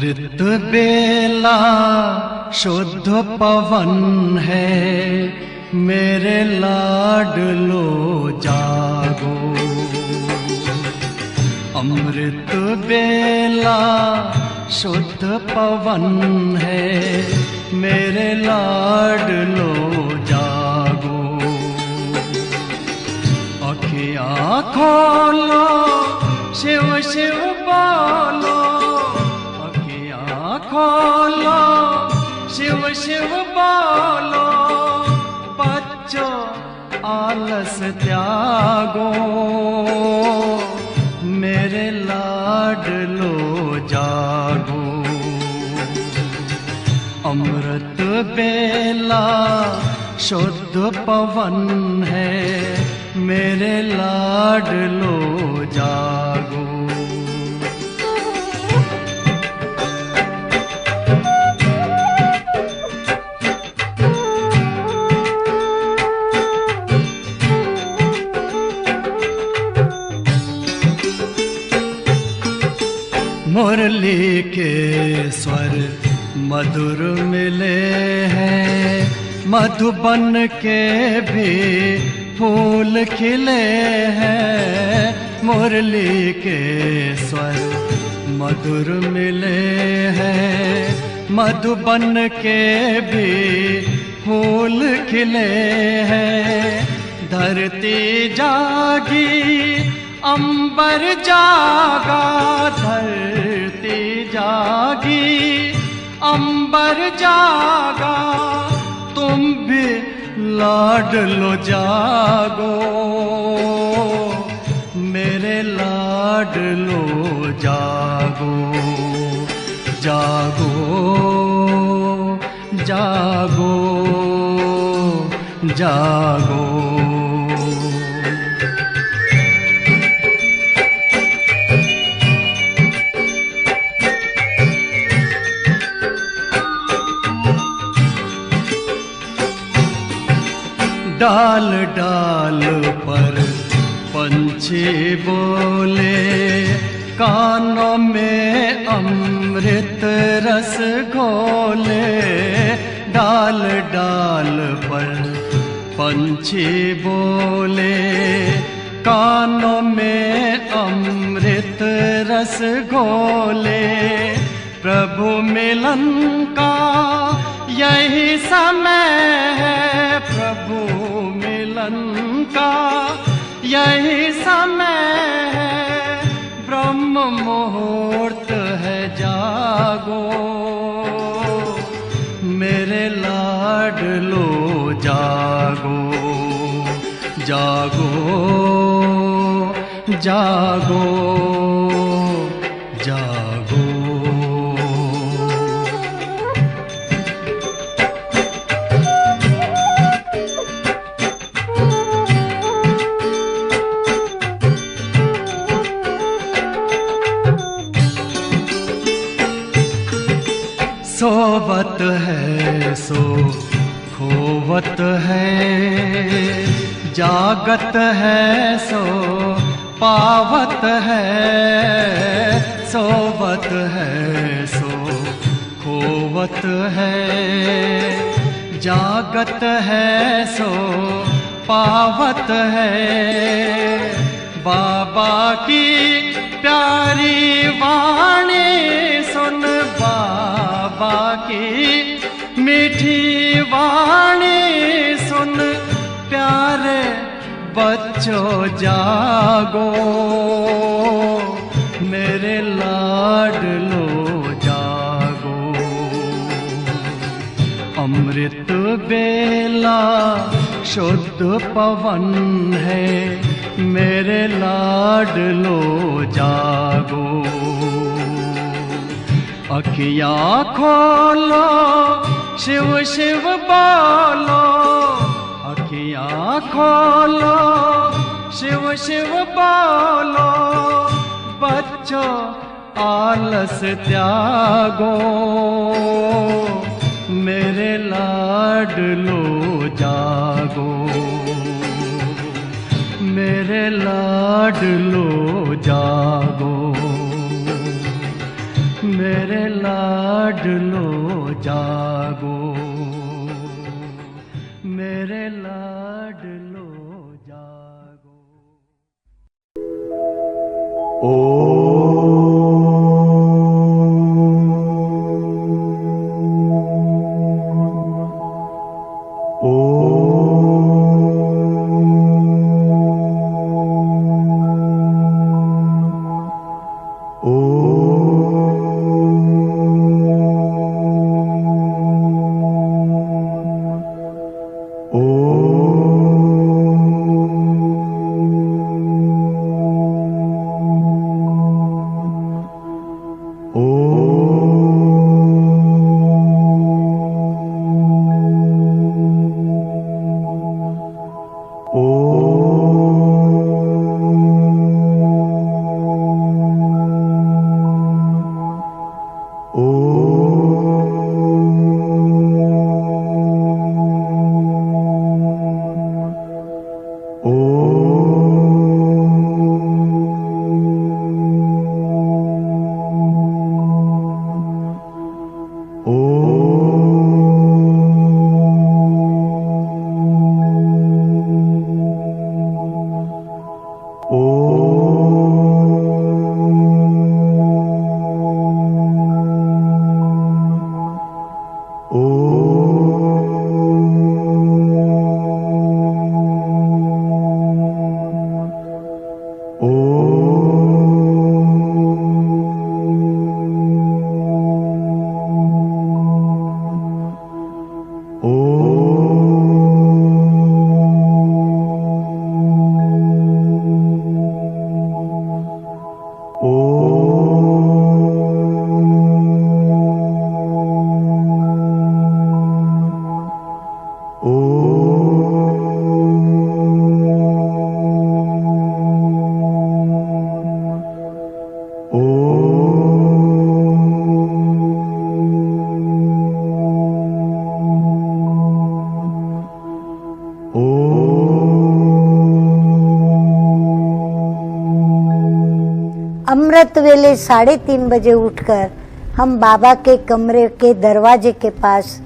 अमृत बेला शुद्ध पवन है, मेरे लाडलो जागो। अमृत बेला शुद्ध पवन है, मेरे लाडलो जागो। अखियाँ खोलो, शिव शिव बोलो, अखियाँ खोलो, शिव शिव बोलो। बच्चों आलस त्यागो, मेरे लाडलो जागो। अमृत बेला शुद्ध पवन है, मेरे लाडलो जागो। मुरली के स्वर मधुर मिले हैं, मधुबन के भी फूल खिले हैं। मुरली के स्वर मधुर मिले हैं, मधुबन के भी फूल खिले हैं। धरती जागी, अंबर जागा, धरती जागी, अंबर जागा। तुम भी लाडलो जागो, मेरे लाडलो जागो। जागो जागो जागो। डाल डाल पर पंछी बोले, कानों में अमृत रस घोले। डाल डाल पर पंछी बोले, कानों में अमृत रस घोले। प्रभु मिलन का यही समय है, प्रभु मिलन का यही समय है। ब्रह्म मुहूर्त है, जागो, मेरे लाडलो जागो। जागो जागो जागो। सोवत है सो खोवत है, जागत है सो पावत है। सोवत है सो खोवत है, जागत है सो पावत है। बाबा की प्यारी वाणी सुन, बाबा की मीठी वाणी सुन। प्यारे बच्चों जागो, मेरे लाडलो जागो। अमृत बेला शुद्ध पवन है, मेरे लाडलो जागो। अखियाँ खोलो, शिव शिव बोलो, अखियाँ खोलो, शिव शिव बोलो। बच्चों आलस त्यागो, मेरे लाडलो जागो। मेरे लाडलो जागो, मेरे लाडलो लाडलो जागो, मेरे लाडलो जागो। अमृत वेले 3:30 बजे उठकर हम बाबा के कमरे के दरवाजे के पास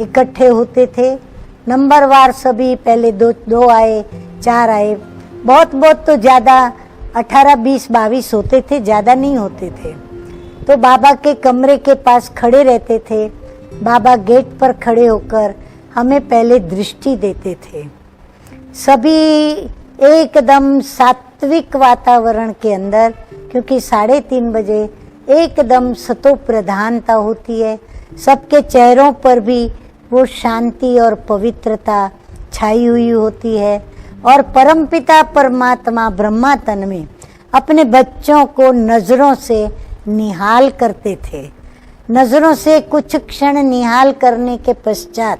इकट्ठे होते थे। नंबरवार सभी, पहले दो आए, 4 आए, बहुत तो ज़्यादा 18, 20, 22 होते थे, ज़्यादा नहीं होते थे। तो बाबा के कमरे के पास खड़े रहते थे। बाबा गेट पर खड़े होकर हमें पहले दृष्टि देते थे। सभी एकदम सात्विक वातावरण के अंदर, क्योंकि 3:30 बजे एकदम सतो प्रधानता होती है। सबके चेहरों पर भी वो शांति और पवित्रता छाई हुई होती है। और परमपिता परमात्मा ब्रह्मा तन में अपने बच्चों को नजरों से निहाल करते थे। नजरों से कुछ क्षण निहाल करने के पश्चात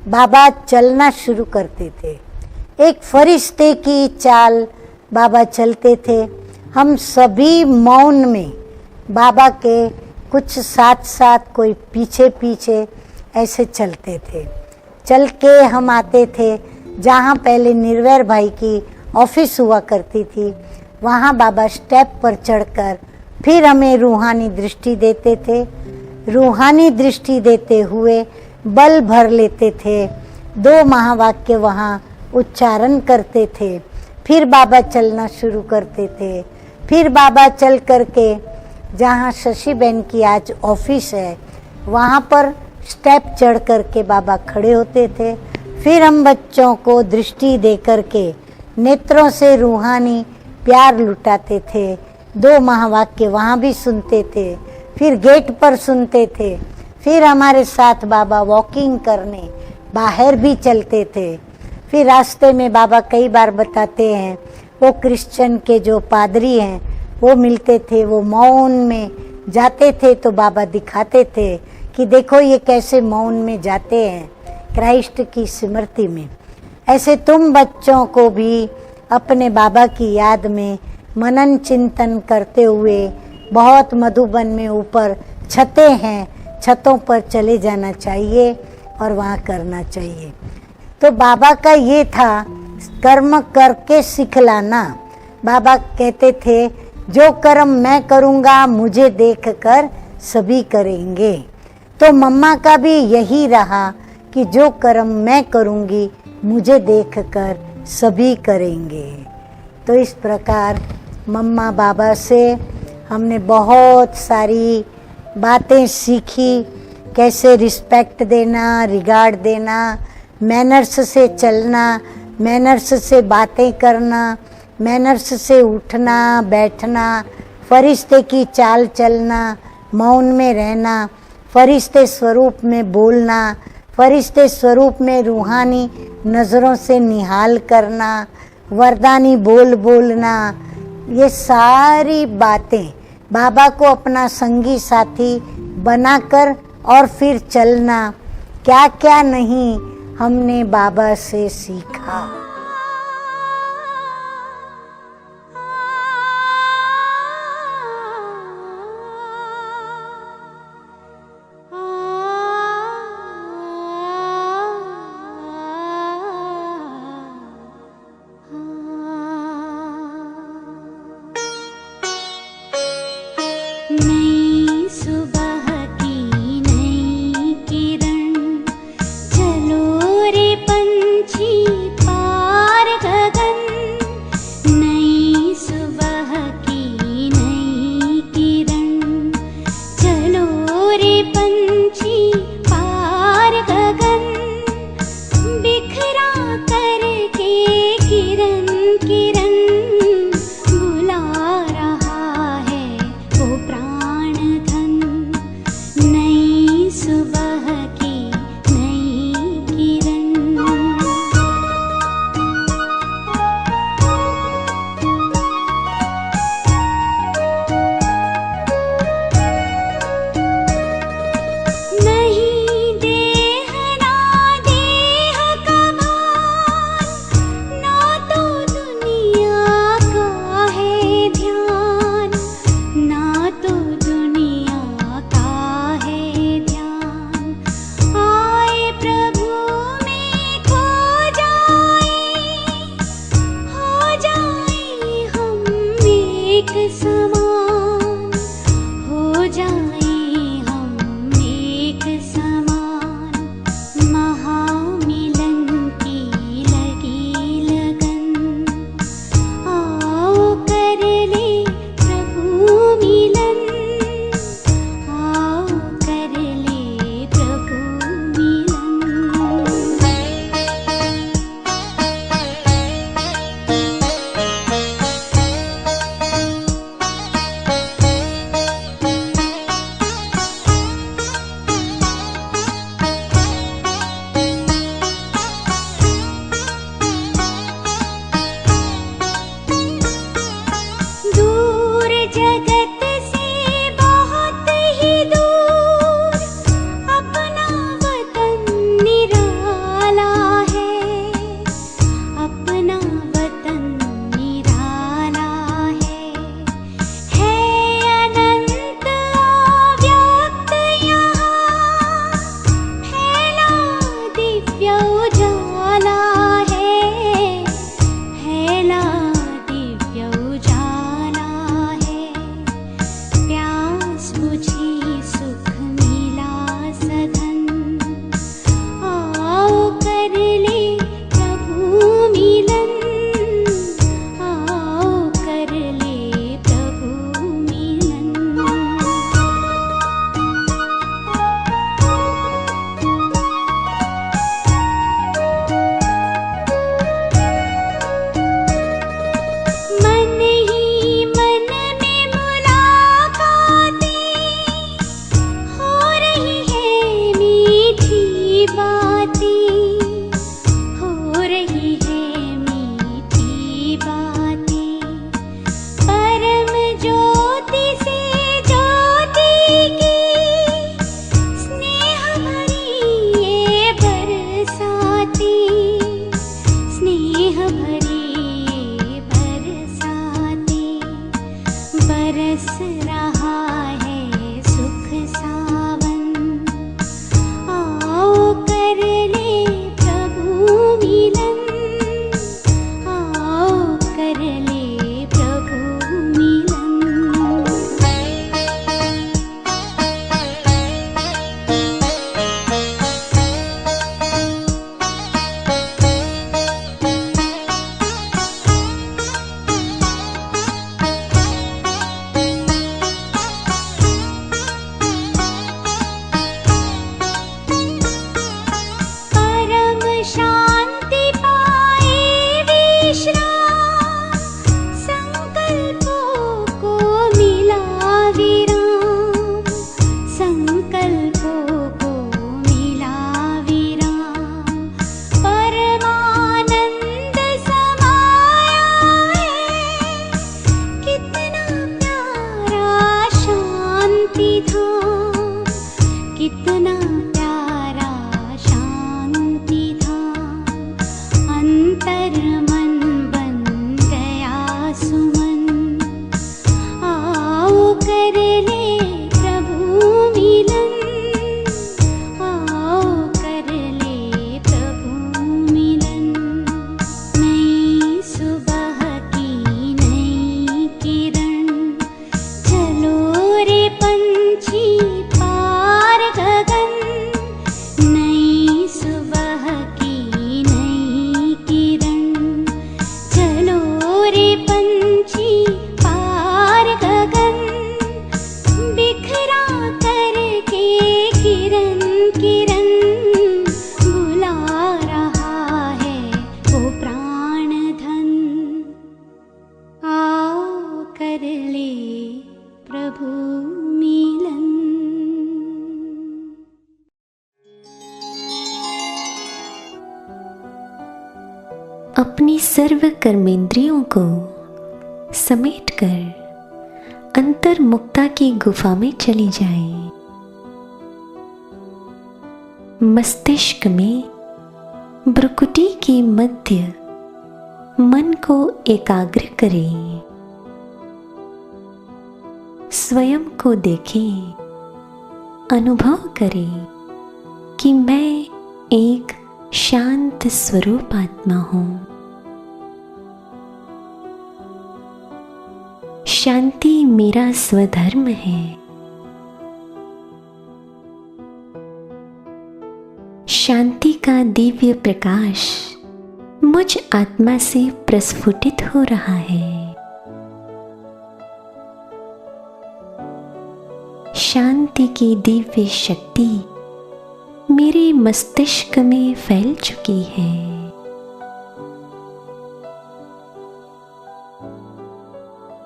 बाबा चलना शुरू करते थे। एक फरिश्ते की चाल बाबा चलते थे। हम सभी मौन में बाबा के कुछ साथ साथ, कोई पीछे पीछे ऐसे चलते थे। चल के हम आते थे जहाँ पहले निर्वैर भाई की ऑफिस हुआ करती थी। वहाँ बाबा स्टेप पर चढ़कर फिर हमें रूहानी दृष्टि देते थे। रूहानी दृष्टि देते हुए बल भर लेते थे। 2 महावाक्य वहाँ उच्चारण करते थे। फिर बाबा चलना शुरू करते थे। फिर बाबा चल करके जहाँ शशि बहन की आज ऑफिस है वहाँ पर स्टेप चढ़ करके बाबा खड़े होते थे। फिर हम बच्चों को दृष्टि दे करके नेत्रों से रूहानी प्यार लुटाते थे। 2 महावाक्य वहाँ भी सुनते थे। फिर गेट पर सुनते थे। फिर हमारे साथ बाबा वॉकिंग करने बाहर भी चलते थे। फिर रास्ते में बाबा कई बार बताते हैं, वो क्रिश्चियन के जो पादरी हैं वो मिलते थे। वो मौन में जाते थे तो बाबा दिखाते थे कि देखो ये कैसे मौन में जाते हैं क्राइस्ट की स्मृति में। ऐसे तुम बच्चों को भी अपने बाबा की याद में मनन चिंतन करते हुए, बहुत मधुबन में ऊपर छतें हैं, छतों पर चले जाना चाहिए और वहाँ करना चाहिए। तो बाबा का ये था, कर्म करके सिखलाना। बाबा कहते थे जो कर्म मैं करूँगा मुझे देखकर सभी करेंगे। तो मम्मा का भी यही रहा कि जो कर्म मैं करूँगी मुझे देखकर सभी करेंगे। तो इस प्रकार मम्मा बाबा से हमने बहुत सारी बातें सीखी, कैसे रिस्पेक्ट देना, रिगार्ड देना, मैनर्स से चलना, मैनर्स से बातें करना, मैनर्स से उठना बैठना, फरिश्ते की चाल चलना, मौन में रहना, फरिश्ते स्वरूप में बोलना, फरिश्ते स्वरूप में रूहानी नज़रों से निहाल करना, वरदानी बोल बोलना, ये सारी बातें बाबा को अपना संगी साथी बनाकर और फिर चलना, क्या क्या नहीं हमने बाबा से सीखा। नई सुबह की नई किरण, चलो रे पंछी पार। अपनी सर्व कर्मेंद्रियों को समेटकर अंतर्मुक्ता की गुफा में चली जाएं। मस्तिष्क में भ्रुकुटी की मध्य मन को एकाग्र करें। स्वयं को देखें, अनुभव करें कि मैं एक शांत स्वरूप आत्मा हूं। शांति मेरा स्वधर्म है। शांति का दिव्य प्रकाश मुझ आत्मा से प्रस्फुटित हो रहा है। शांति की दिव्य शक्ति मेरे मस्तिष्क में फैल चुकी है।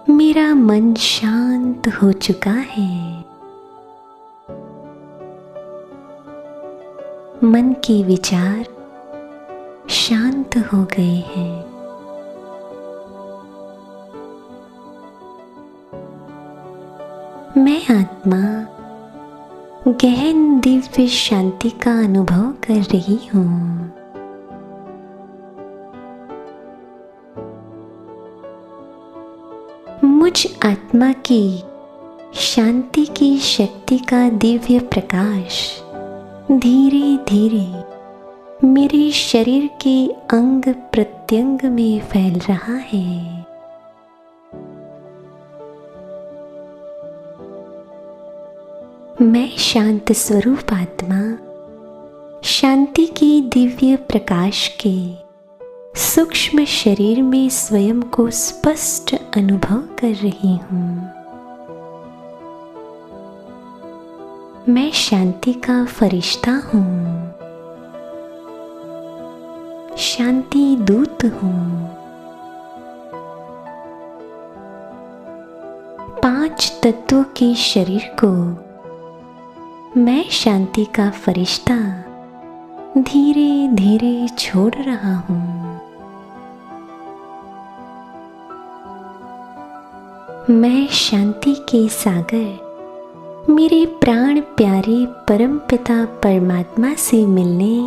मेरा मन शांत हो चुका है। मन के विचार शांत हो गए हैं। मैं आत्मा गहन दिव्य शांति का अनुभव कर रही हूँ। मुझ आत्मा की शांति की शक्ति का दिव्य प्रकाश धीरे धीरे मेरे शरीर के अंग प्रत्यंग में फैल रहा है। मैं शांत स्वरूप आत्मा शांति की दिव्य प्रकाश के सूक्ष्म शरीर में स्वयं को स्पष्ट अनुभव कर रही हूँ। मैं शांति का फरिश्ता हूँ। शांति दूत हूँ। 5 तत्वों के शरीर को मैं शांति का फरिश्ता धीरे धीरे छोड़ रहा हूँ। मैं शांति के सागर मेरे प्राण प्यारे परमपिता परमात्मा से मिलने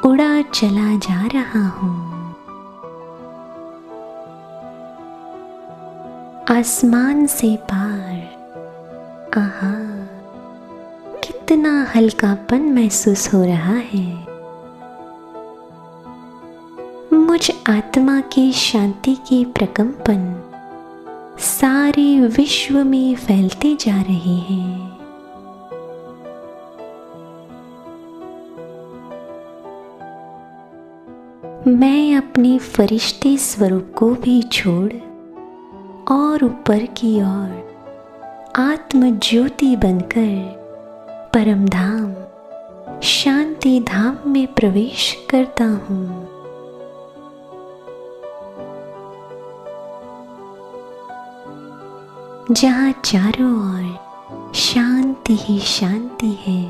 उड़ा चला जा रहा हूँ। आसमान से पार, आहा, कितना हल्कापन महसूस हो रहा है। मुझ आत्मा की शांति के प्रकंपन सारे विश्व में फैलते जा रहे हैं। मैं अपने फरिश्ते स्वरूप को भी छोड़ और ऊपर की ओर आत्म ज्योति बनकर परम धाम शांति धाम में प्रवेश करता हूँ। जहाँ चारों ओर शांति ही शांति है।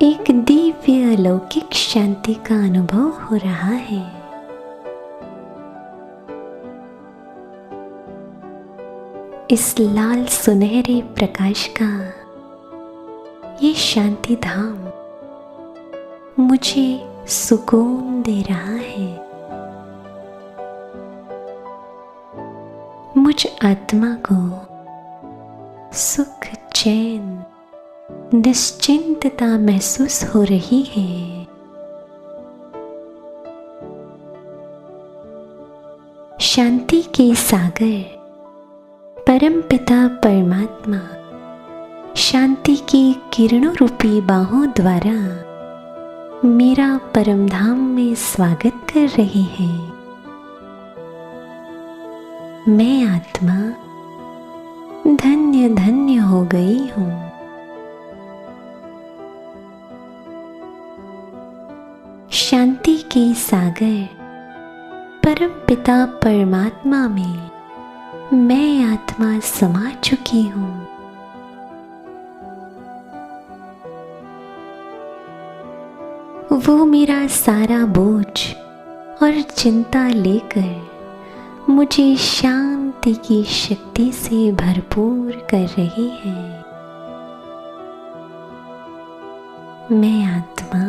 एक दिव्य अलौकिक शांति का अनुभव हो रहा है। इस लाल सुनहरे प्रकाश का ये शांति धाम मुझे सुकून दे रहा है। मुझ आत्मा को सुख, चैन, निश्चिंतता महसूस हो रही है। शांति के सागर परमपिता परमात्मा शांति की किरणों रूपी बाहों द्वारा मेरा परमधाम में स्वागत कर रहे हैं। मैं आत्मा धन्य धन्य हो गई हूँ। शांति के सागर परम पिता परमात्मा में मैं आत्मा समा चुकी हूँ। वो मेरा सारा बोझ और चिंता लेकर मुझे शांति की शक्ति से भरपूर कर रही है। मैं आत्मा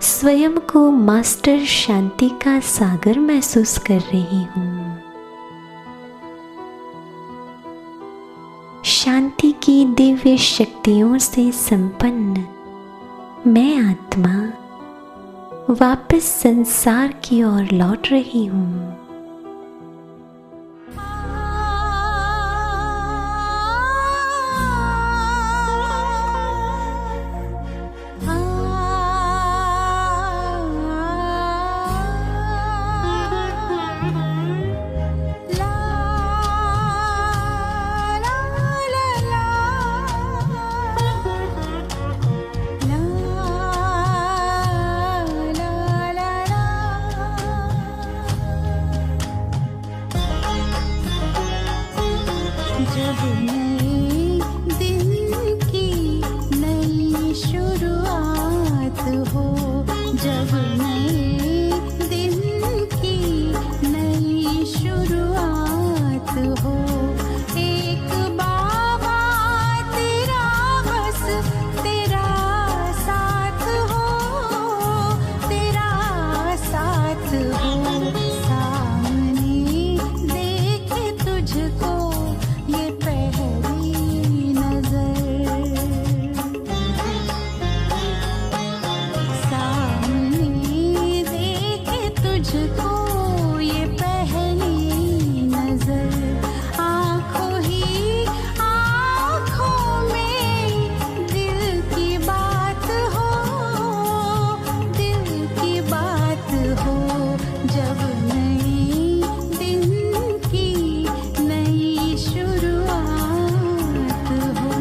स्वयं को मास्टर शांति का सागर महसूस कर रही हूँ। शांति की दिव्य शक्तियों से संपन्न मैं आत्मा वापस संसार की ओर लौट रही हूँ। जब नए दिन की नई शुरुआत हो, जब नए दिन की नई शुरुआत हो, एक बाबा तेरा बस तेरा साथ हो, तेरा साथ हो। सामने देखे तुझको ये पहली नजर, सामने देखे तुझको ये पहली नजर। आँखों ही आँखों में दिल की बात हो, दिल की बात हो। जब नए दिन की नई शुरुआत हो।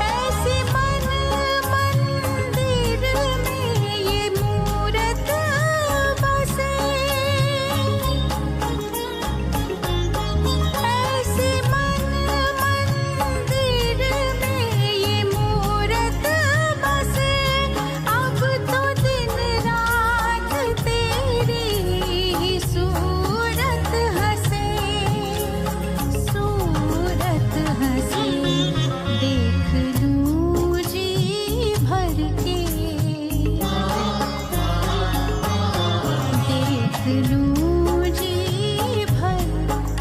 ऐसे मन मंदिर में ये मूरत बसे, ऐसे मन मंदिर में ये मूरत बसे। अब तो दिन रात तेरी सूरत हंसे, सूरत हंसे। देख लूं जी भर के, देख लूं जी भर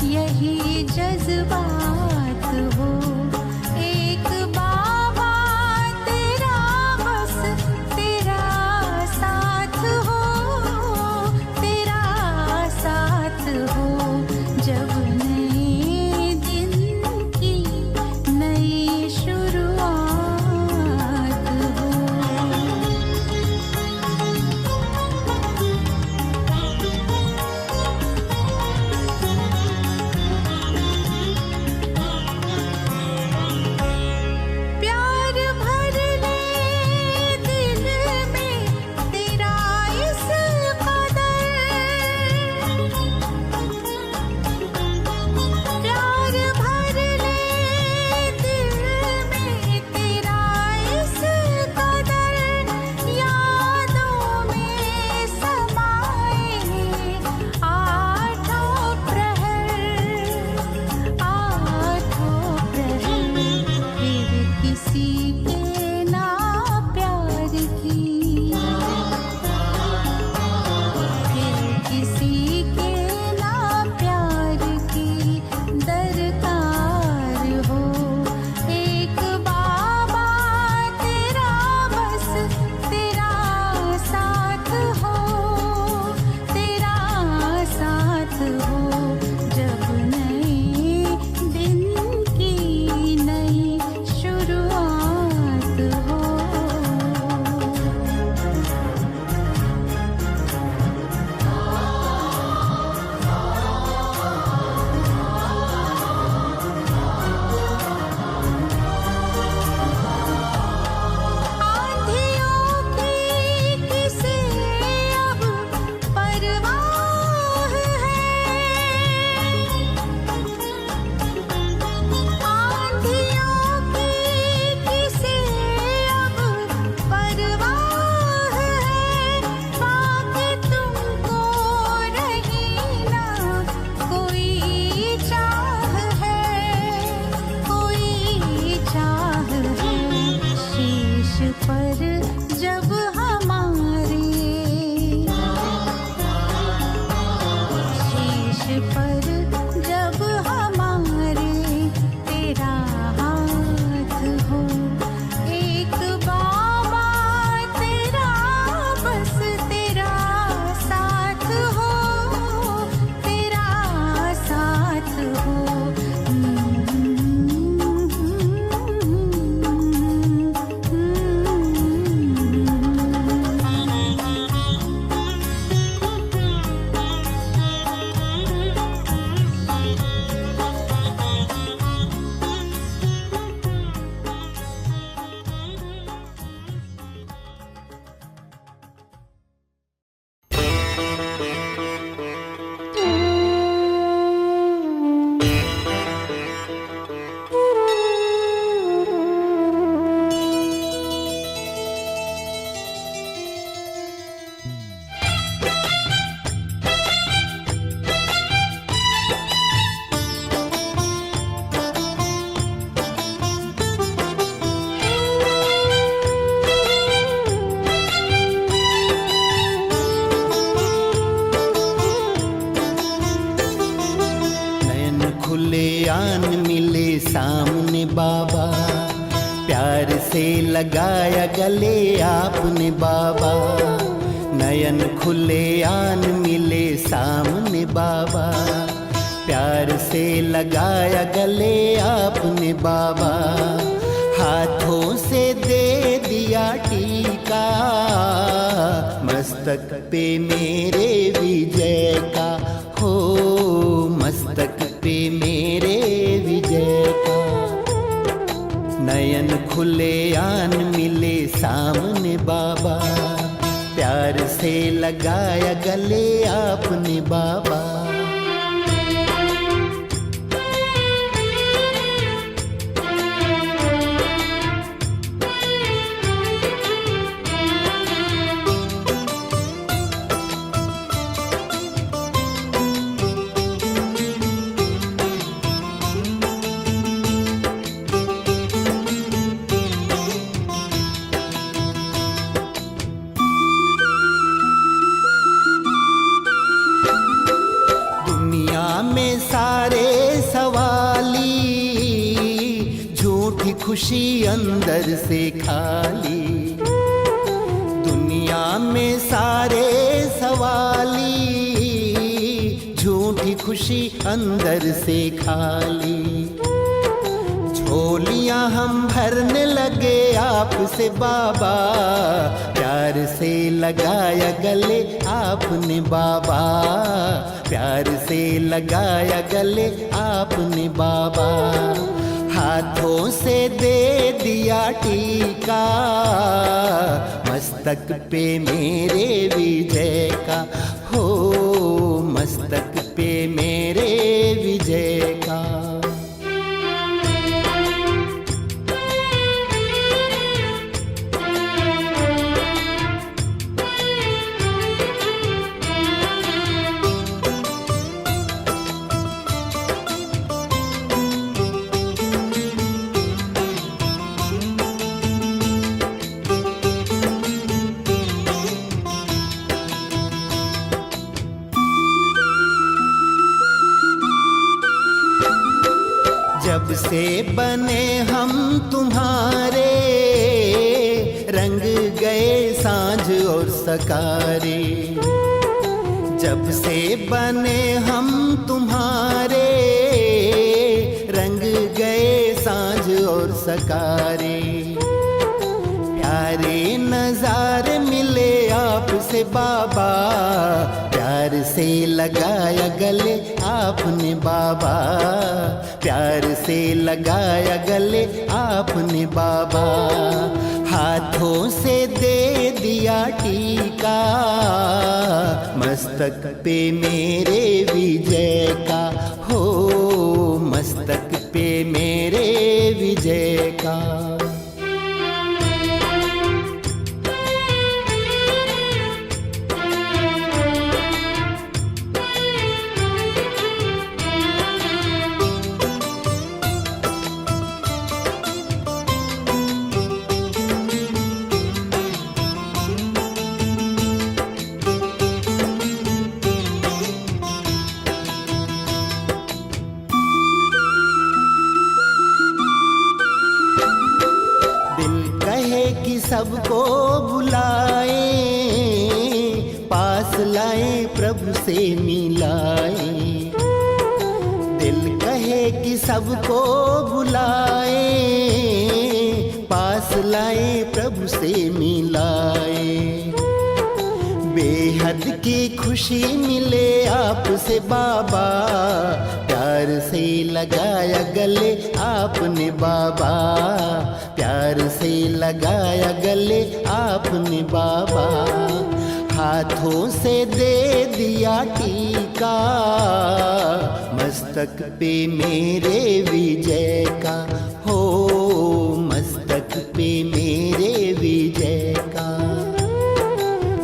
यही जज्बात हो। एक बाबा तेरा बस तेरा साथ हो, तेरा साथ हो। जब नए दिन की नई शुरुआत हो। आन मिले सामने बाबा, प्यार से लगाया गले आपने बाबा। नयन खुले आन मिले सामने बाबा, प्यार से लगाया गले आपने बाबा। हाथों से दे दिया टीका, मस्तक पे मेरे विजय का, हो मस्तक पे मेरे विजय का। नयन खुले आन मिले सामने बाबा, प्यार से लगाया गले आपने बाबा। सारे सवाली, झूठी खुशी अंदर से खाली। दुनिया में सारे सवाली, झूठी खुशी अंदर से खाली। झोलियां हम भरने लगे आपसे बाबा, प्यार से लगाया गले आपने बाबा, प्यार से लगाया गले आपने बाबा। हाथों से दे दिया टीका, मस्तक पे मेरे विजय का, हो मस्तक पे मेरे विजय का। जब से बने हम तुम्हारे, रंग गए सांझ और सकारे। जब से बने हम तुम्हारे, रंग गए सांझ और सकारे। प्यारे नजारे मिले आपसे बाबा, प्यार से लगाया गले आपने बाबा, प्यार से लगाया गले आपने बाबा। हाथों से दे दिया टीका, मस्तक पे मेरे विजय का, हो मस्तक पे मेरे विजय का। सबको बुलाए, पास लाए प्रभु से मिलाए। दिल कहे कि सबको बुलाए, पास लाए प्रभु से मिलाए। बेहद की खुशी मिले आपसे बाबा, प्यार से लगाया गले आपने बाबा, प्यार से लगाया गले आपने बाबा। हाथों से दे दिया टीका, मस्तक पे मेरे विजय का, हो मस्तक पे मेरे विजय का।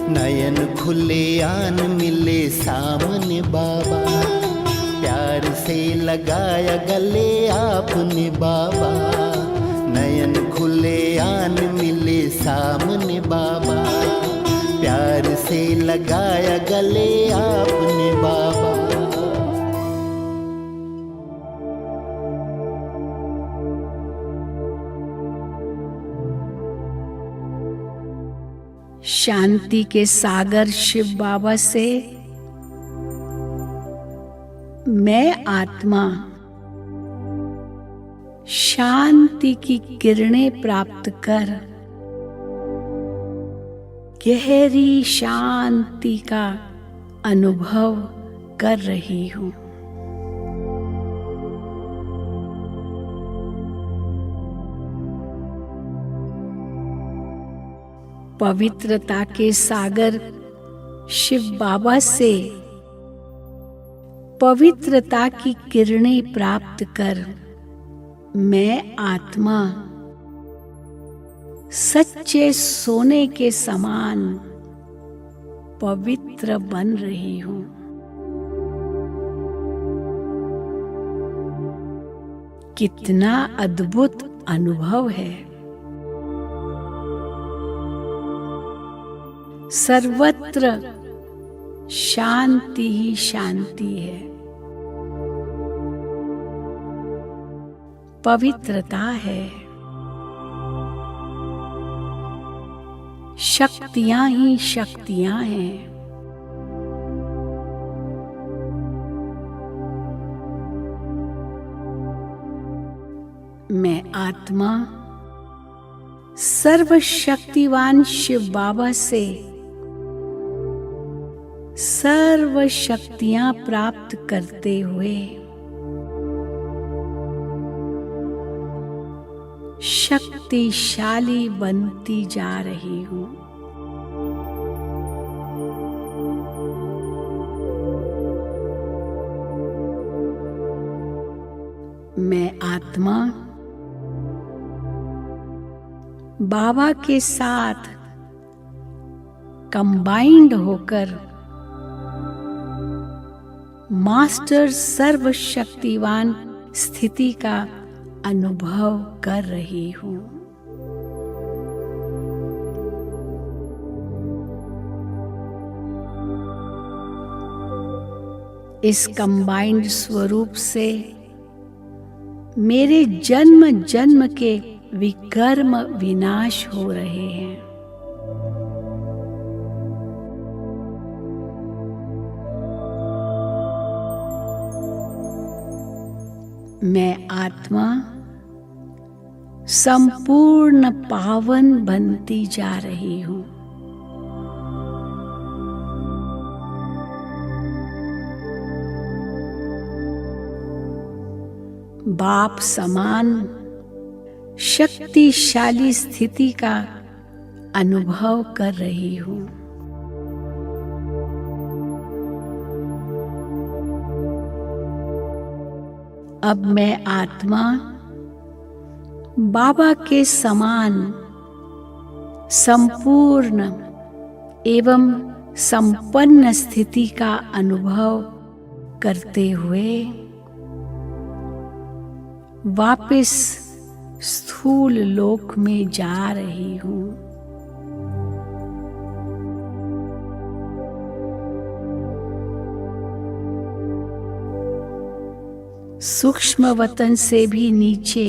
नयन खुले आन मिले सामने बाबा, प्यार से लगाया गले आपने बाबा। नयन खुले आन मिले सामने बाबा, प्यार से लगाया गले आपने बाबा। शांति के सागर शिव बाबा से मैं आत्मा शांति की किरणें प्राप्त कर गहरी शांति का अनुभव कर रही हूँ। पवित्रता के सागर शिव बाबा से पवित्रता की किरणें प्राप्त कर मैं आत्मा सच्चे सोने के समान पवित्र बन रही हूँ। कितना अद्भुत अनुभव है। सर्वत्र शांति ही शांति है, पवित्रता है, शक्तियां ही शक्तियां हैं। मैं आत्मा सर्वशक्तिवान शिव बाबा से सर्व शक्तियां प्राप्त करते हुए शक्तिशाली बनती जा रही हूँ। मैं आत्मा बाबा के साथ कंबाइंड होकर मास्टर सर्वशक्तिवान स्थिति का अनुभव कर रही हूँ। इस कंबाइंड स्वरूप से मेरे जन्म जन्म के विकर्म विनाश हो रहे हैं। मैं आत्मा संपूर्ण पावन बनती जा रही हूँ। बाप समान शक्तिशाली स्थिति का अनुभव कर रही हूँ। अब मैं आत्मा बाबा के समान संपूर्ण एवं संपन्न स्थिति का अनुभव करते हुए वापस स्थूल लोक में जा रही हूँ। सूक्ष्म वतन से भी नीचे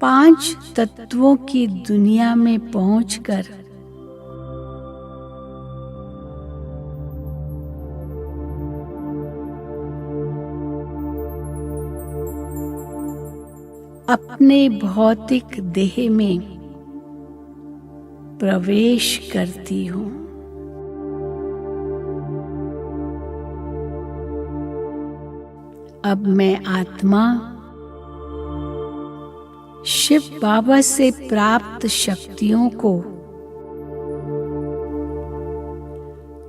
पांच तत्वों की दुनिया में पहुंचकर अपने भौतिक देह में प्रवेश करती हूँ। अब मैं आत्मा शिव बाबा से प्राप्त शक्तियों को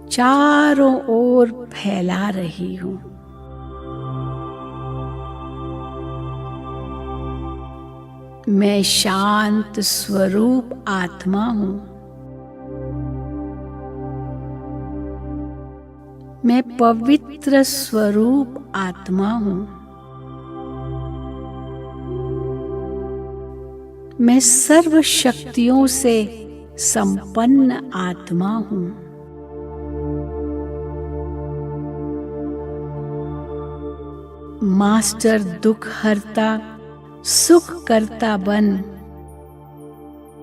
चारों ओर फैला रही हूँ। मैं शांत स्वरूप आत्मा हूँ। मैं पवित्र स्वरूप आत्मा हूँ। मैं सर्व शक्तियों से संपन्न आत्मा हूँ। मास्टर दुख हरता सुख करता बन,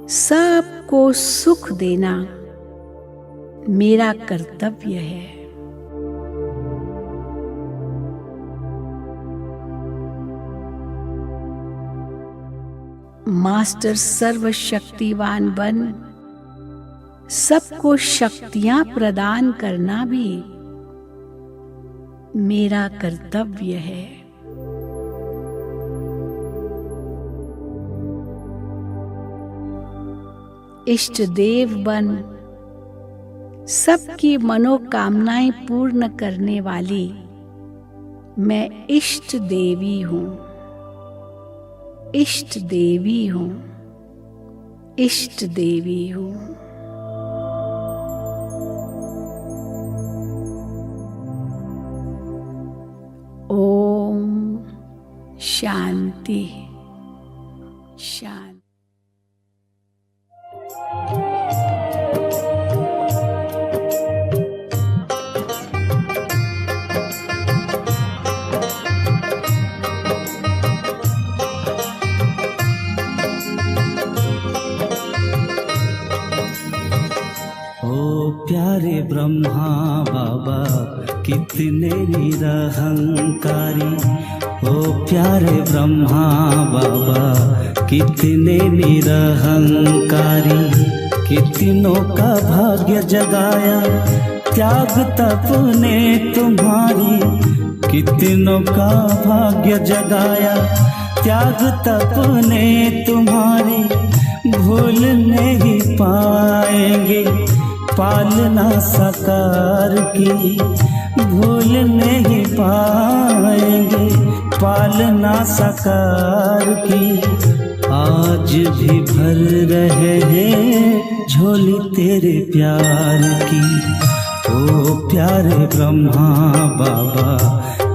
सबको सुख देना मेरा कर्तव्य है। मास्टर सर्वशक्तिवान बन, सबको शक्तियां प्रदान करना भी मेरा कर्तव्य है। इष्ट देव बन, सबकी मनोकामनाएं पूर्ण करने वाली मैं इष्ट देवी हूं, इष्ट देवी हूं, इष्ट देवी हूं। ओम शांति शांति। प्यारे ब्रह्मा बाबा कितने निरहंकारी, ओ प्यारे ब्रह्मा बाबा कितने निरहंकारी। कितनों का भाग्य जगाया त्याग तप ने तुम्हारी, कितनों का भाग्य जगाया त्याग तप ने तुम्हारी। भूल नहीं पाएंगे पालना साकार की, भूल नहीं पाएंगे पालना साकार की। आज भी भर रहे हैं झोली तेरे प्यार की, ओ प्यारे ब्रह्मा बाबा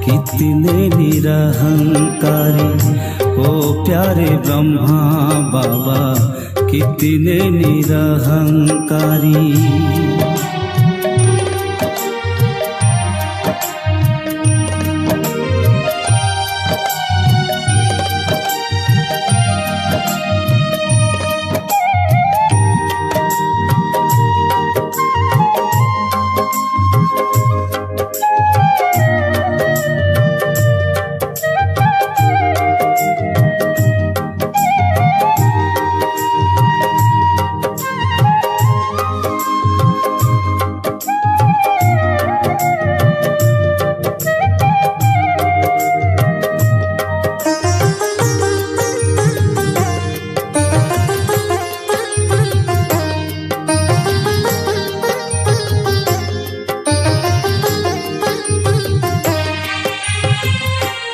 कितने निरहंकारी, ओ प्यारे ब्रह्मा बाबा कितने निरहंकारी।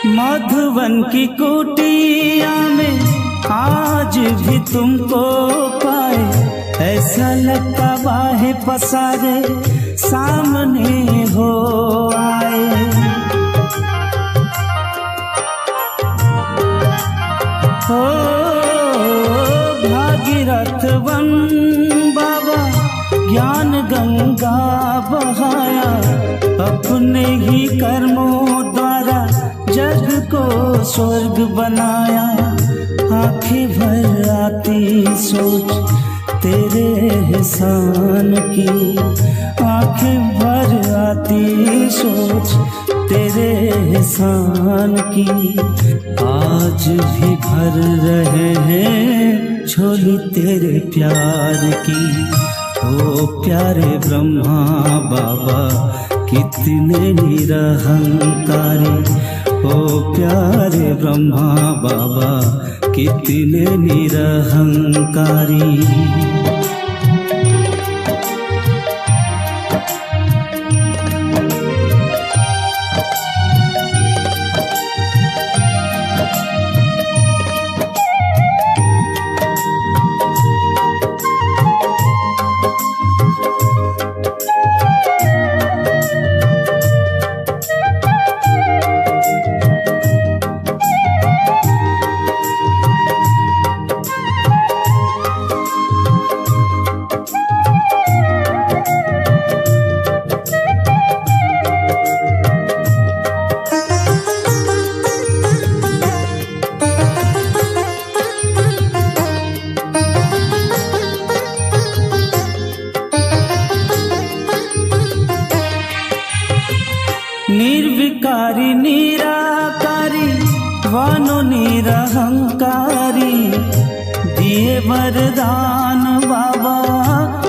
मधुवन की कुटिया में आज भी तुमको पाए, ऐसा लगता बाहें पसारे सामने हो आए। हो भागीरथ वन बाबा ज्ञान गंगा बहाया, अपने ही कर्मों द्वारा जग को स्वर्ग बनाया। आंखें भर आती सोच तेरे एहसान की, आंखें भर आती सोच तेरे एहसान की। आज भी भर रहे हैं झोली तेरे प्यार की, ओ प्यारे ब्रह्मा बाबा कितने निरहंकारी, ओ प्यारे ब्रह्मा बाबा कितने निरहंकारी। वरदान बाबा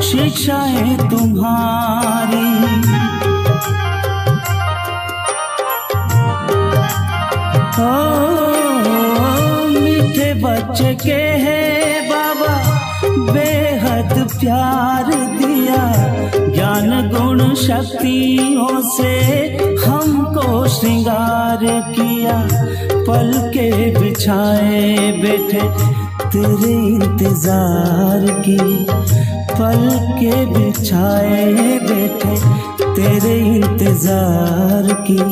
शिक्षाएं तुम्हारी। मीठे बच्चे के है बाबा बेहद प्यार दिया, ज्ञान गुण शक्तियों से हमको श्रृंगार किया। पल के बिछाए बैठे तेरे इंतजार की, पल के बिछाए बैठे तेरे इंतजार की।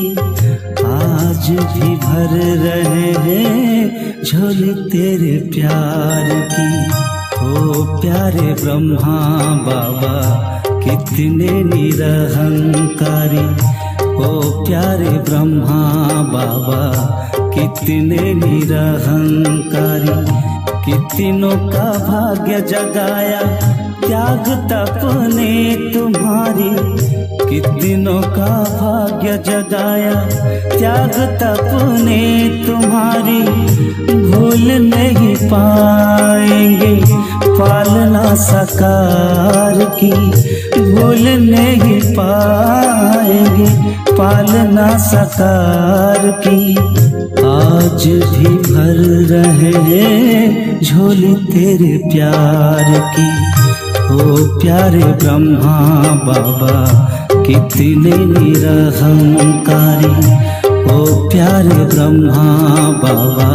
आज भी भर रहे हैं झोली तेरे प्यार की। ओ प्यारे ब्रह्मा बाबा कितने निरहंकारी, ओ प्यारे ब्रह्मा बाबा कितने निरहंकारी। कितनों का भाग्य जगाया त्याग तप ने तुम्हारी, कितनों का भाग्य जगाया त्याग तप ने तुम्हारी। भूल नहीं पाएंगे पालना साकार की, भूल नहीं पाएंगे पालना साकार की। आज भी भर रहे हैं झोली तेरे प्यार की। ओ प्यारे ब्रह्मा बाबा कितने निरहंकारी, ओ प्यारे ब्रह्मा बाबा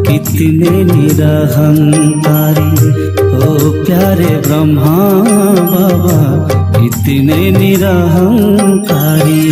कितने निरहंकारी, ओ प्यारे ब्रह्मा बाबा कितने निरहंकारी।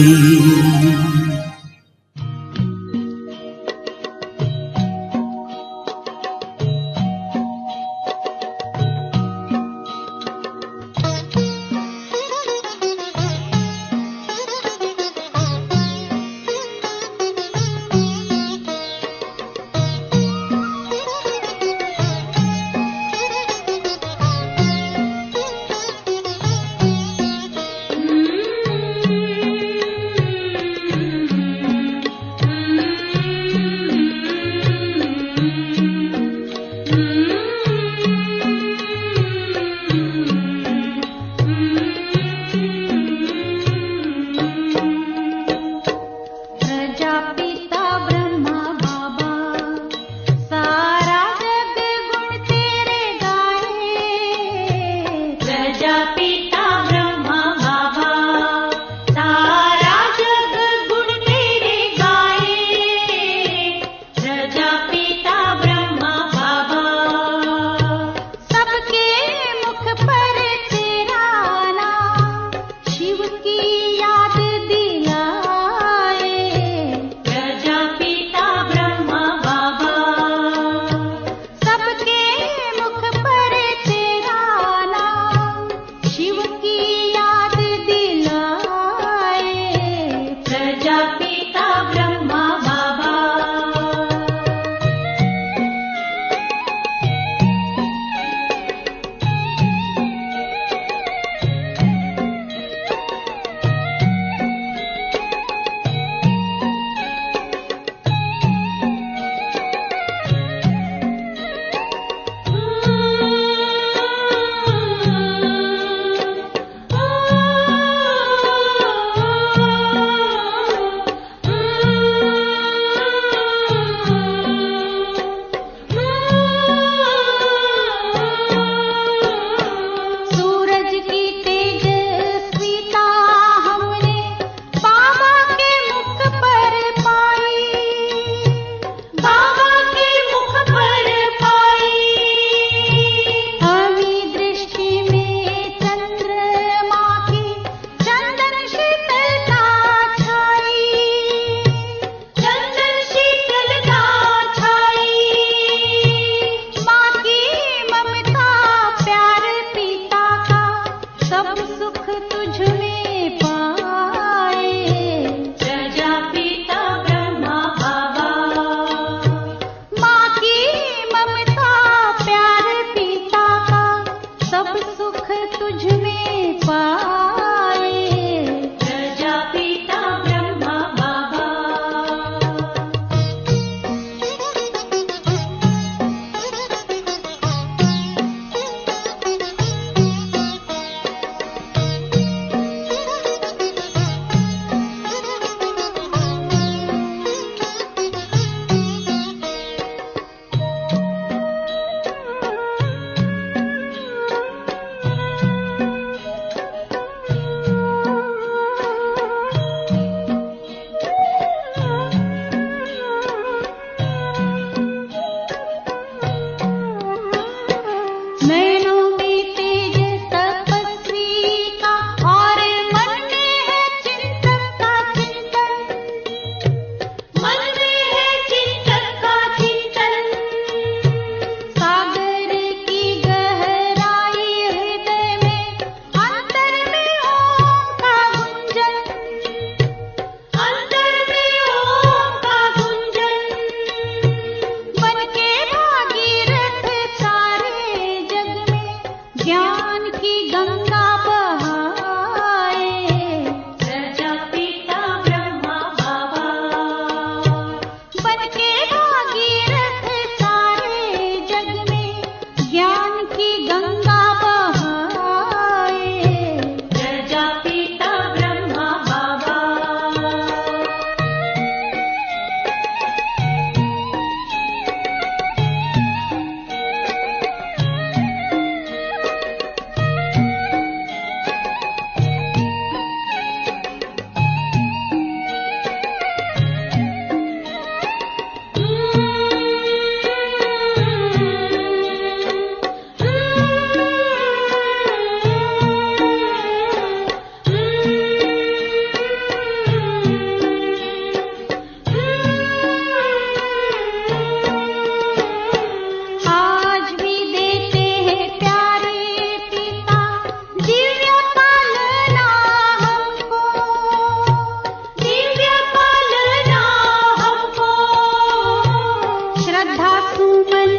श्रद्धा सुमन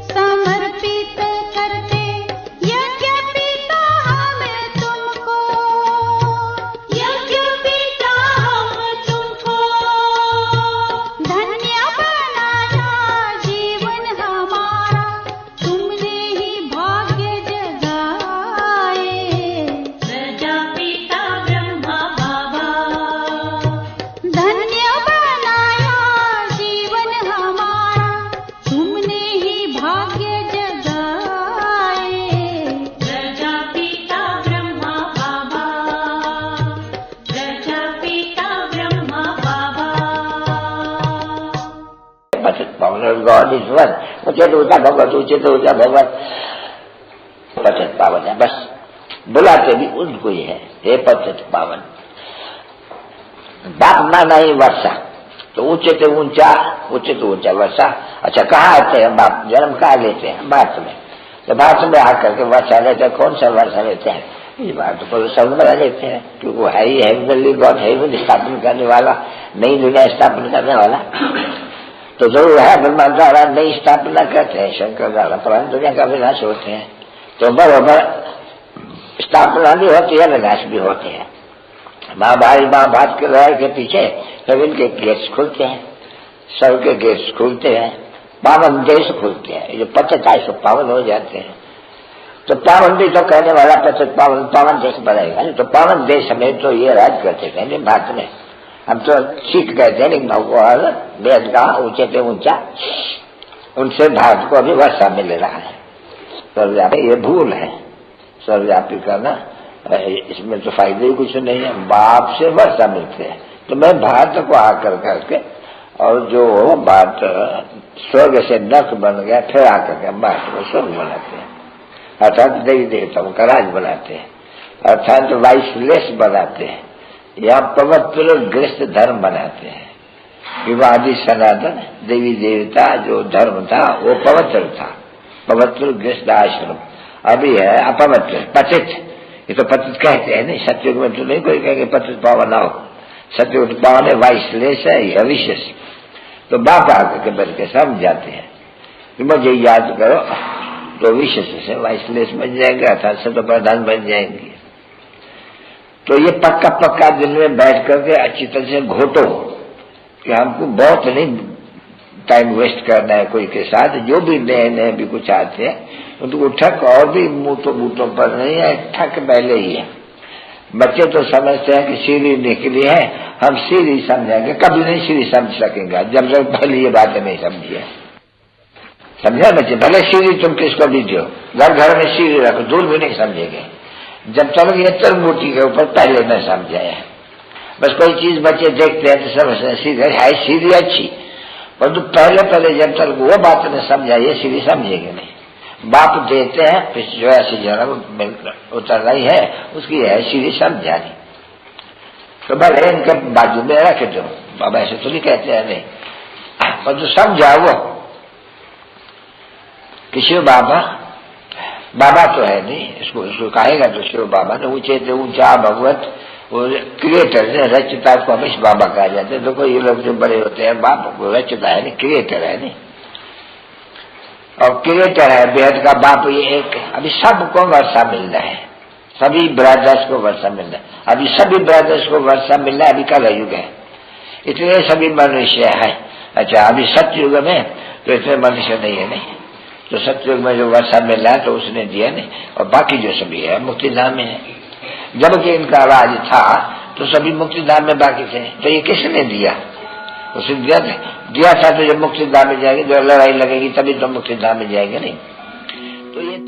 समर्पित करते यज्ञ पिता हमें तुमको, यज्ञ पिता हम तुमको। धन्य बनाया जीवन हमारा, तुमने ही भाग्य जगाए। प्रजापिता ब्रह्मा बाबा, धन्य बनाया जीवन हमारा, तुमने ही भाग्य जगाए। प्रजापिता ब्रह्मा बाबा, प्रजापिता ब्रह्मा बाबा। पतित पावन गॉड इज वन, उचित ऊंचा भगवत, उचित ऊंचा भगवत पतित पावन है। बस बुलाते भी उनको ही है, हे पतित पावन। बाप माना ही वर्षा, तो उचित ऊंचा वर्षा। अच्छा, कहाँ आते हैं बाप? जन्म कहाँ लेते हैं? भारत में। तो भारत में आकर के वर्षा लेते हैं। कौन सा वर्षा लेते हैं? इस बात को सब बना लेते हैं, क्योंकि वो है ही हेवनली गॉड, हेवन स्थापन करने वाला, नई दुनिया स्थापन करने वाला। तो जरूर है ब्रह्मा द्वारा नई स्थापना करते हैं, शंकर द्वारा पुरानी दुनिया का विनाश होते हैं। तो बराबर स्थापना भी होती है, विनाश भी होते हैं। महाभारत के लड़ाई के पीछे जब इनके गेट्स खुलते हैं, स्वर्ग के गेट्स खुलते हैं, पावन देश खुलते हैं। ये 25 पावन हो जाते हैं। तो पावन भी तो कहने वाला 25 पावन देश बनेगा। तो पावन देश में तो ये राज करते थे नहीं भारत में। हम तो सीख कहते हैं, लेकिन भगवान वेद का ऊंचे पे ऊंचा, उनसे भारत को अभी वर्षा मिल रहा है। सर्वव्यापी ये भूल है, सर्वव्यापी करना, इसमें तो फायदे ही कुछ नहीं है। बाप से वर्षा मिलते हैं। तो मैं भारत को आकर करके, और जो बात स्वर्ग से नर्क बन गया, फिर आकर के भारत को स्वर्ग बनाते हैं, अर्थात देवी देवताओं का राज बनाते हैं, अर्थात वाइसलेस बनाते हैं, या पवित्र गृहस्थ धर्म बनाते हैं। विवादी सनातन देवी देवता जो धर्म था वो पवित्र था, पवित्र गृहस्थ आश्रम। अभी है अपवित्र, पतित। ये तो पतित कहते हैं नहीं, सत्युग में तो नहीं कोई कहेंगे पतित पावन आओ। सत्युग पावन है, वाइसलेस है, अविशेष। तो बाप आकर के बन के समझाते हैं कि मुझे याद करो, तो विशेष से वाइसलेस बन जाएंगे, अर्थात सत्य प्रधान बन जाएंगे। तो ये पक्का दिल में बैठ करके अच्छी तरह से घोटो कि हमको बहुत नहीं टाइम वेस्ट करना है कोई के साथ। जो भी नए भी कुछ आते हैं उनको ठक, और भी मुँह पर नहीं है, ठक पहले ही है। बच्चे तो समझते हैं कि सीढ़ी निकली है, हम सीढ़ी समझेंगे, कभी नहीं सीढ़ी समझ सकेंगे जब तक पहले ये बातें नहीं समझिए। समझा बच्चे? भले सीढ़ी तुम किसको भी दो, घर में सीढ़ी रखो, दूर भी नहीं समझेंगे जब तक ये तरबूटी के ऊपर पहले न समझाए। बस कोई चीज बच्चे देखते हैं तो समझते हैं सीढ़ी अच्छी, परंतु पहले जब तक वो बात न समझाइए सीढ़ी समझेंगे नहीं। बाप देते हैं, फिर जो ऐसी जन्म उतरना ही है उसकी है सीढ़ी समझानी। तो भले इनके बाजू में रख दो, बाबा ऐसे तो नहीं कहते हैं नहीं, परंतु समझाओ वो कि शिव बाबा तो है नहीं, इसको कहेगा तो शिव बाबा ने ऊंचे से ऊंचा भगवत, वो क्रिएटर है, रचता को हमेशा बाबा कहा जाता है। देखो ये लोग जो बड़े होते हैं, बाप को रचता है नहीं, क्रिएटर है नहीं, और क्रिएटर है बेहद का बाप ये एक। अभी सबको वर्षा मिल रहा है, सभी ब्रदर्स को वर्षा मिल रहा है, अभी सभी ब्रदर्स को वर्षा मिल रहा है। अभी कल युग है, इतने सभी मनुष्य है। अच्छा, अभी सतयुग में तो इतने मनुष्य नहीं है नहीं, तो सतयुग में जो वर्षा मिल रहा है तो उसने दिया नहीं, और बाकी जो सभी है मुक्तिधाम में है। जबकि इनका राज था तो सभी मुक्तिधाम में बाकी थे, तो ये किसने दिया? उसे दिया था तो जब मुक्तिधाम में जाएंगे, जो लड़ाई लगेगी तभी तो मुक्तिधाम में जाएंगे नहीं। तो ये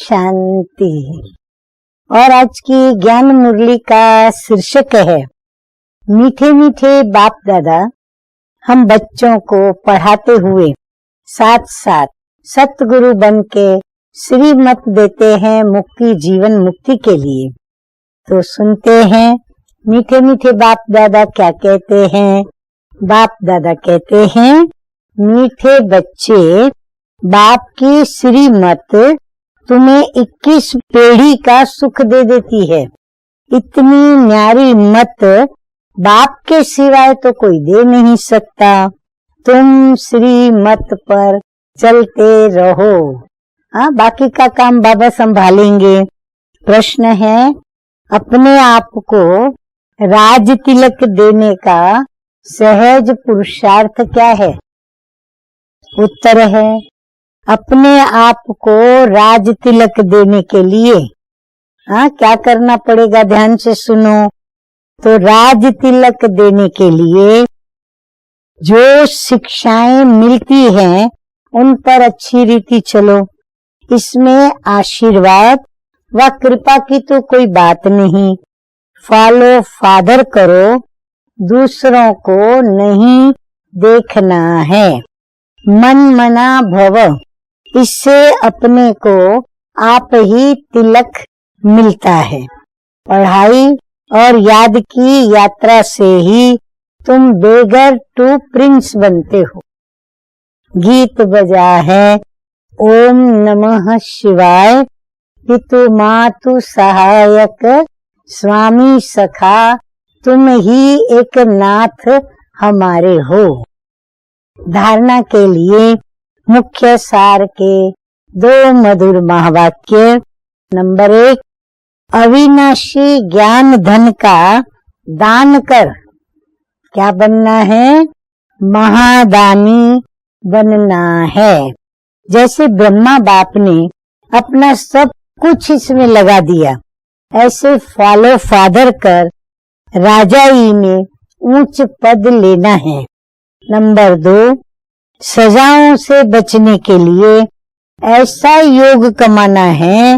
शांति। और आज की ज्ञान मुरली का शीर्षक है मीठे मीठे बाप दादा हम बच्चों को पढ़ाते हुए साथ साथ सतगुरु बन के श्रीमत देते हैं मुक्ति जीवन मुक्ति के लिए। तो सुनते हैं मीठे मीठे बाप दादा क्या कहते हैं। बाप दादा कहते हैं मीठे बच्चे, बाप की श्रीमत तुम्हें 21 पीढ़ी का सुख दे देती है। इतनी न्यारी मत बाप के सिवाय तो कोई दे नहीं सकता। तुम श्रीमत पर चलते रहो। बाकी का काम बाबा संभालेंगे। प्रश्न है अपने आप को राज तिलक देने का सहज पुरुषार्थ क्या है? उत्तर है अपने आप को राज तिलक देने के लिए क्या करना पड़ेगा? ध्यान से सुनो। तो राज तिलक देने के लिए जो शिक्षाएं मिलती हैं उन पर अच्छी रीति चलो। इसमें आशीर्वाद व कृपा की तो कोई बात नहीं। फॉलो फादर करो, दूसरों को नहीं देखना है। मन मना भव, इससे अपने को आप ही तिलक मिलता है। पढ़ाई और याद की यात्रा से ही तुम बेगर टू प्रिंस बनते हो। गीत बजा है ओम नमः शिवाय, पितु मातु सहायक स्वामी सखा, तुम ही एक नाथ हमारे हो। धारणा के लिए मुख्य सार के 2 मधुर महावाक्य। नंबर 1, अविनाशी ज्ञान धन का दान कर। क्या बनना है? महादानी बनना है। जैसे ब्रह्मा बाप ने अपना सब कुछ इसमें लगा दिया, ऐसे फॉलो फादर कर राजाई में ऊंच पद लेना है। नंबर 2, सजाओं से बचने के लिए ऐसा योग कमाना है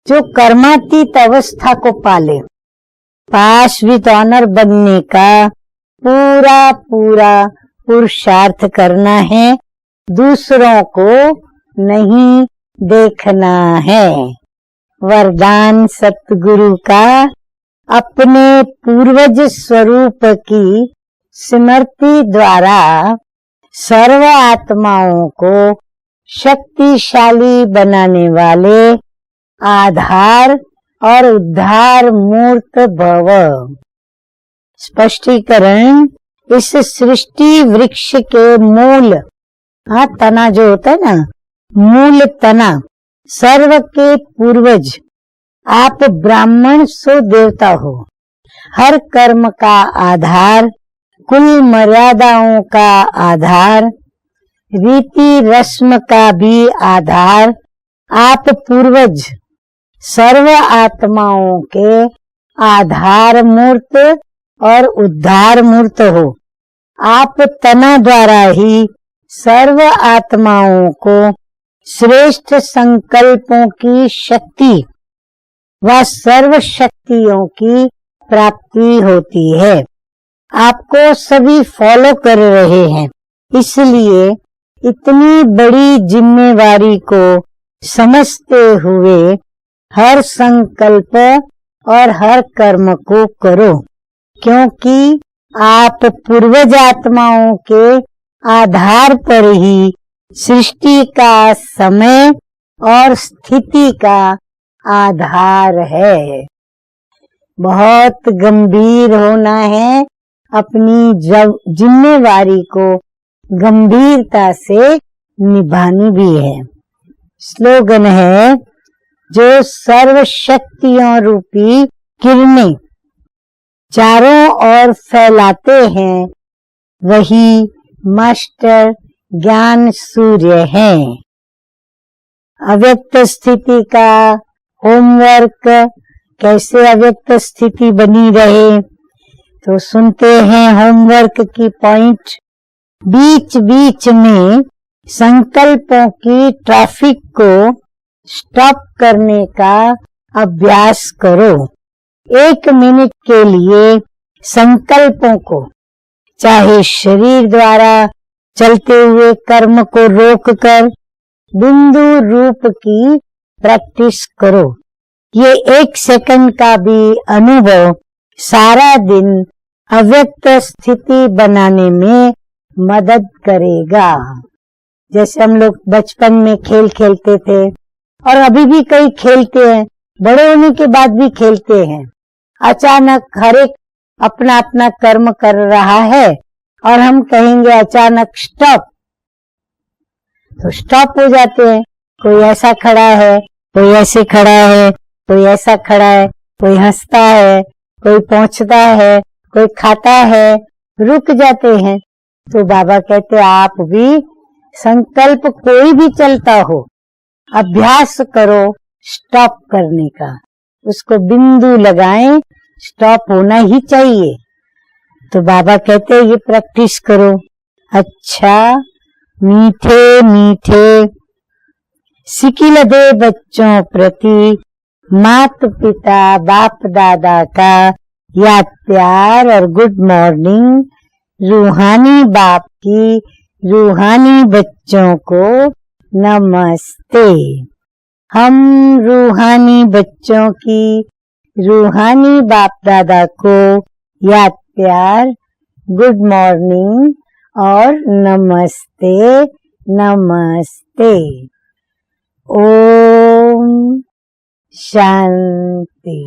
जो कर्मातीत अवस्था को पाले। पास विद ऑनर बनने का पूरा पुरुषार्थ करना है। दूसरों को नहीं देखना है। वरदान सतगुरु का अपने पूर्वज स्वरूप की स्मृति द्वारा सर्व आत्माओं को शक्तिशाली बनाने वाले आधार और उद्धार मूर्त भव। स्पष्टीकरण, इस सृष्टि वृक्ष के मूल तना जो होता है ना, मूल तना सर्व के पूर्वज आप ब्राह्मण सो देवता हो। हर कर्म का आधार, कुल मर्यादाओं का आधार, रीति रस्म का भी आधार आप पूर्वज सर्व आत्माओं के आधार मूर्त और उद्धार मूर्त हो। आप तना द्वारा ही सर्व आत्माओं को श्रेष्ठ संकल्पों की शक्ति व सर्व शक्तियों की प्राप्ति होती है। आपको सभी फॉलो कर रहे हैं, इसलिए इतनी बड़ी जिम्मेवारी को समझते हुए हर संकल्प और हर कर्म को करो, क्योंकि आप पूर्वज आत्माओं के आधार पर ही सृष्टि का समय और स्थिति का आधार है। बहुत गंभीर होना है, अपनी जिम्मेवारी को गंभीरता से निभानी भी है। स्लोगन है जो सर्व शक्तियों रूपी किरणें चारों ओर फैलाते हैं वही मास्टर ज्ञान सूर्य है। अव्यक्त स्थिति का होमवर्क, कैसे अव्यक्त स्थिति बनी रहे, तो सुनते हैं होमवर्क की पॉइंट। बीच बीच में संकल्पों की ट्रैफिक को स्टॉप करने का अभ्यास करो। 1 मिनट के लिए संकल्पों को, चाहे शरीर द्वारा चलते हुए कर्म को रोककर बिंदु रूप की प्रैक्टिस करो। ये 1 सेकंड का भी अनुभव सारा दिन अव्यक्त स्थिति बनाने में मदद करेगा। जैसे हम लोग बचपन में खेल खेलते थे और अभी भी कई खेलते हैं, बड़े होने के बाद भी खेलते हैं। अचानक हर एक अपना अपना कर्म कर रहा है और हम कहेंगे अचानक स्टॉप, तो स्टॉप हो जाते हैं। कोई ऐसा खड़ा है, कोई ऐसे खड़ा है, कोई ऐसा खड़ा है, कोई हंसता है, कोई पहुंचता है, कोई खाता है, रुक जाते हैं। तो बाबा कहते आप भी संकल्प कोई भी चलता हो, अभ्यास करो स्टॉप करने का, उसको बिंदु लगाएं, स्टॉप होना ही चाहिए। तो बाबा कहते ये प्रैक्टिस करो। अच्छा, मीठे मीठे सिकिलदे बच्चों प्रति माता पिता बाप दादा का याद प्यार और गुड मॉर्निंग। रूहानी बाप की रूहानी बच्चों को नमस्ते। हम रूहानी बच्चों की रूहानी बाप दादा को याद प्यार, गुड मॉर्निंग और नमस्ते नमस्ते। ओम शांति।